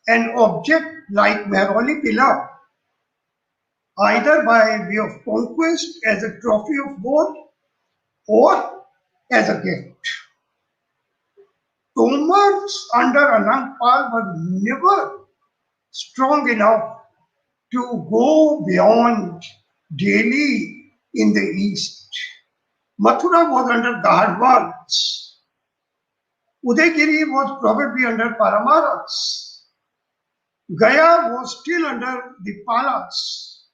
an object like Mehrauli Pillar, either by way of conquest as a trophy of war or as a gift. Tomars under Anangpal were never strong enough to go beyond Delhi in the east. Mathura was under Gahadwans. Udaygiri was probably under Paramaras. Gaya was still under the Palas.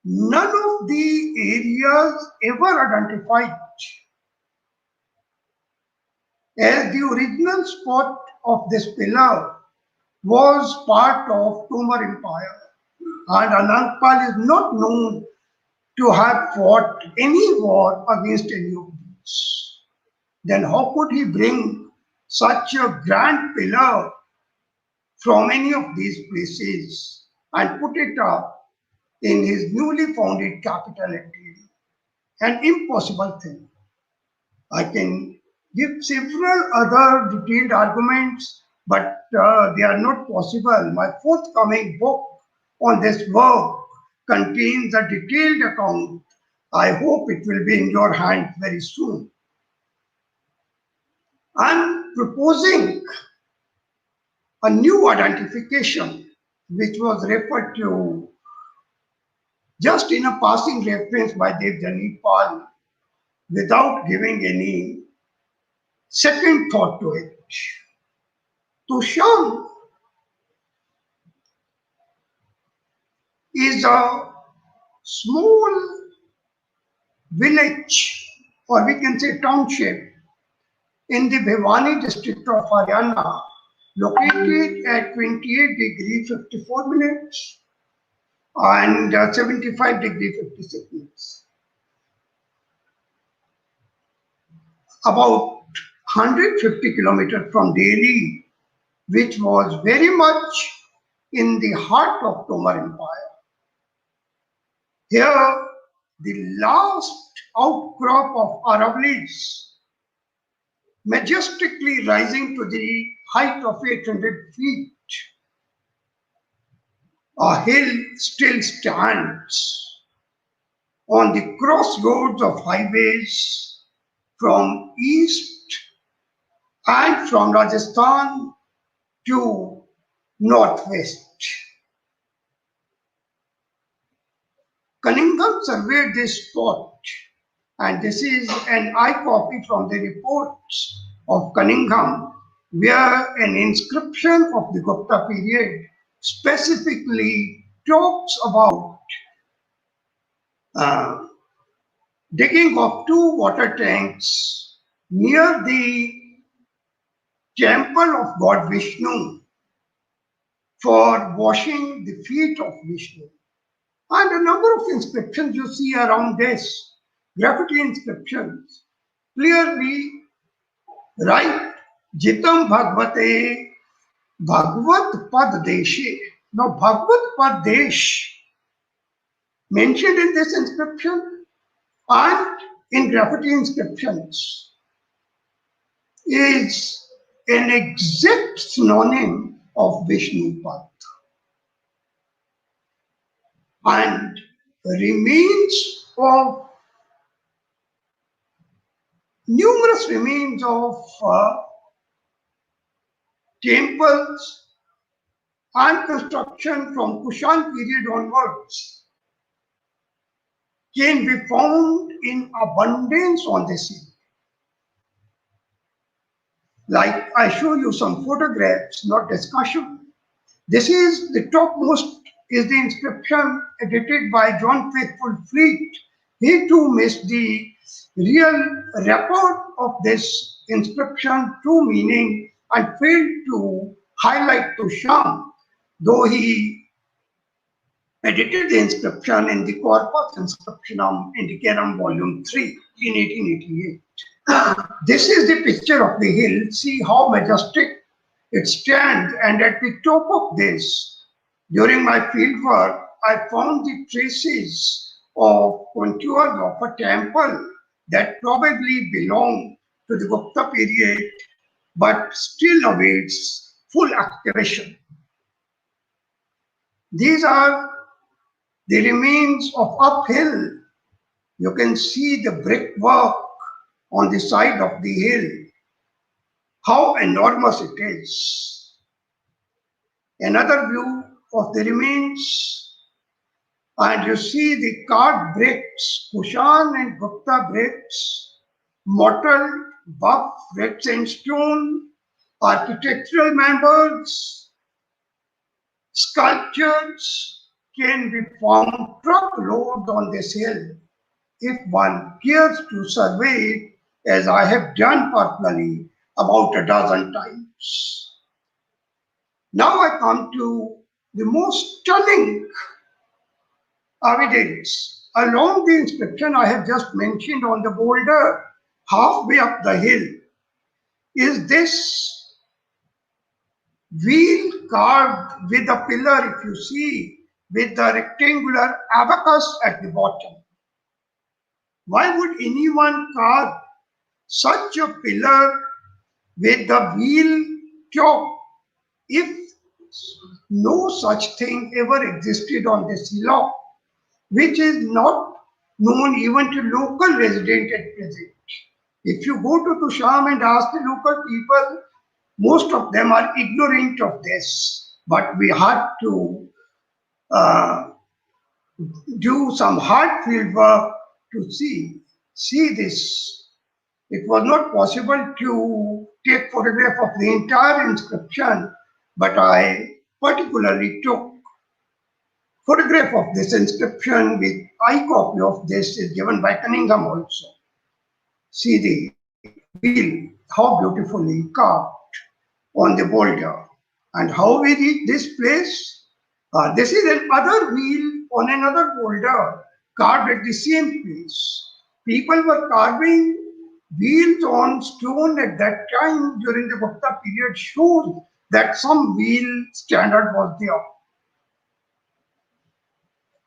None of the areas ever identified as the original spot of this pillar was part of Tomar Empire, and Anangpal is not known to have fought any war against any of these. Then how could he bring such a grand pillar from any of these places and put it up in his newly founded capital at Delhi? An impossible thing. I can give several other detailed arguments, but they are not possible. My forthcoming book on this work contains a detailed account. I hope it will be in your hands very soon. I'm proposing a new identification which was referred to just in a passing reference by Devjani Pal without giving any second thought to it. Tusham is a small village, or we can say township, in the Bhiwani district of Haryana, located at 28 degree 54 minutes and 75 degree 56 minutes. About 150 kilometers from Delhi, which was very much in the heart of Tomar Empire. Here, the last outcrop of Aravallis, majestically rising to the height of 800 feet, a hill still stands on the crossroads of highways from east and from Rajasthan to northwest. Cunningham surveyed this spot, and this is an eye copy from the reports of Cunningham, where an inscription of the Gupta period specifically talks about digging of two water tanks near the temple of God Vishnu for washing the feet of Vishnu. And a number of inscriptions you see around this, graffiti inscriptions, clearly write Jitam Bhagavate Bhagavat Pad Deshe. Now, Bhagavat Pad Desh mentioned in this inscription and in graffiti inscriptions is an exact synonym of Vishnu Pad. And numerous remains of temples and construction from Kushan period onwards can be found in abundance on this hill. Like I show you some photographs, not discussion. This is the topmost is the inscription edited by John Faithful Fleet. He too missed the real record of this inscription, true meaning, and failed to highlight to Sham, though he edited the inscription in the Corpus Inscriptionum Indicarum Volume 3 in 1888. This is the picture of the hill. See how majestic It stands, and at the top of this, during my field work, I found the traces of contours of a temple that probably belonged to the Gupta period but still awaits full excavation. These are the remains of uphill. You can see the brickwork on the side of the hill, how enormous it is. Another view of the remains, and you see the carved bricks, Kushan and Gupta bricks, mottled, buff, red sandstone, architectural members, sculptures can be found truckloads on this hill if one cares to survey it, as I have done personally about a dozen times. Now I come to the most stunning evidence. Along the inscription I have just mentioned on the boulder, halfway up the hill, is this wheel carved with a pillar, if you see, with the rectangular abacus at the bottom. Why would anyone carve such a pillar with the wheel top if no such thing ever existed on this hillock, which is not known even to local residents at present? If you go to Tusham and ask the local people, most of them are ignorant of this. But we had to uh, do some hard field work to see this. It was not possible to take photograph of the entire inscription, but I particularly took photograph of this inscription with eye copy of this is given by Cunningham also. See the wheel, how beautifully carved on the boulder. And how we reach this place? This is another wheel on another boulder carved at the same place. People were carving wheels on stone at that time during the Gupta period shows that some wheel standard was there.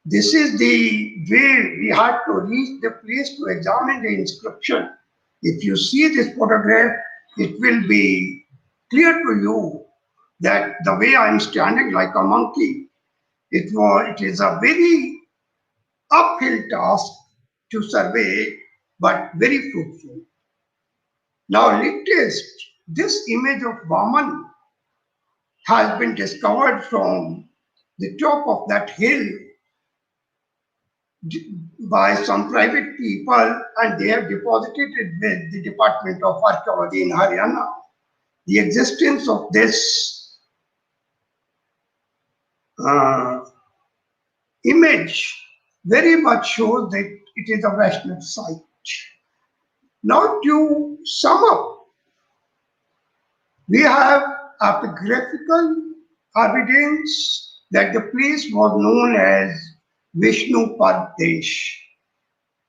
This is the way we had to reach the place to examine the inscription. If you see this photograph, it will be clear to you that the way I am standing like a monkey, it is a very uphill task to survey, but very fruitful. Now, latest, this image of Vaman has been discovered from the top of that hill by some private people, and they have deposited it with the Department of Archaeology in Haryana. The existence of this uh, image very much shows that it is a Vaishnav site. Now, to sum up, we have epigraphical evidence that the place was known as Vishnu Pradesh.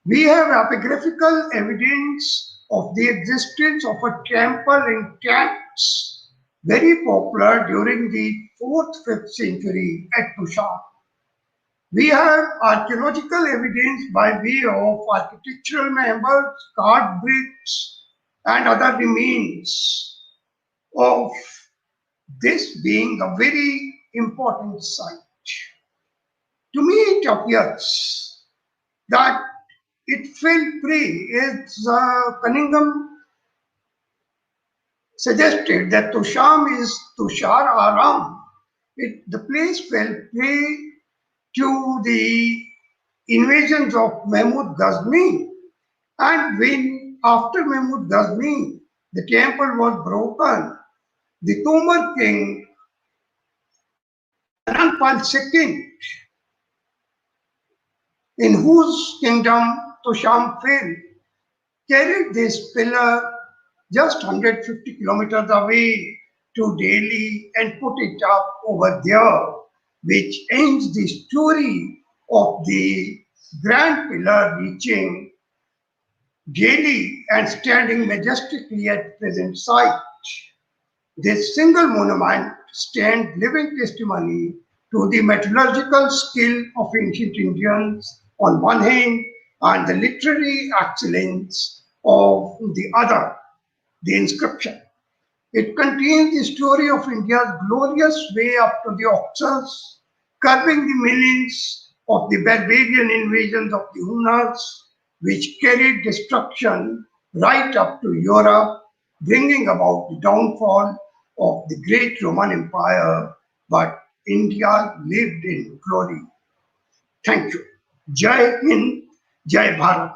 We have epigraphical evidence of the existence of a temple in camps, very popular during the 4th, 5th century at Tushar. We have archaeological evidence by way of architectural members, carved bricks, and other remains of this being a very important site. To me, it appears that it fell prey, as Cunningham suggested, that Tusham is Tushar Aram. The place fell prey to the invasions of Mahmud Ghazni, and when after Mahmud Ghazni the temple was broken, the Tomar king Anandpal II, in whose kingdom Tusham fell, carried this pillar just 150 kilometers away to Delhi and put it up over there, which ends the story of the grand pillar reaching Delhi and standing majestically at present site. This single monument stands living testimony to the metallurgical skill of ancient Indians on one hand and the literary excellence of the other, the inscription. It contains the story of India's glorious way up to the Oxus, curbing the millions of the barbarian invasions of the Hunas, which carried destruction right up to Europe, bringing about the downfall of the great Roman Empire. But India lived in glory. Thank you. Jai Hind, Jai Bharat.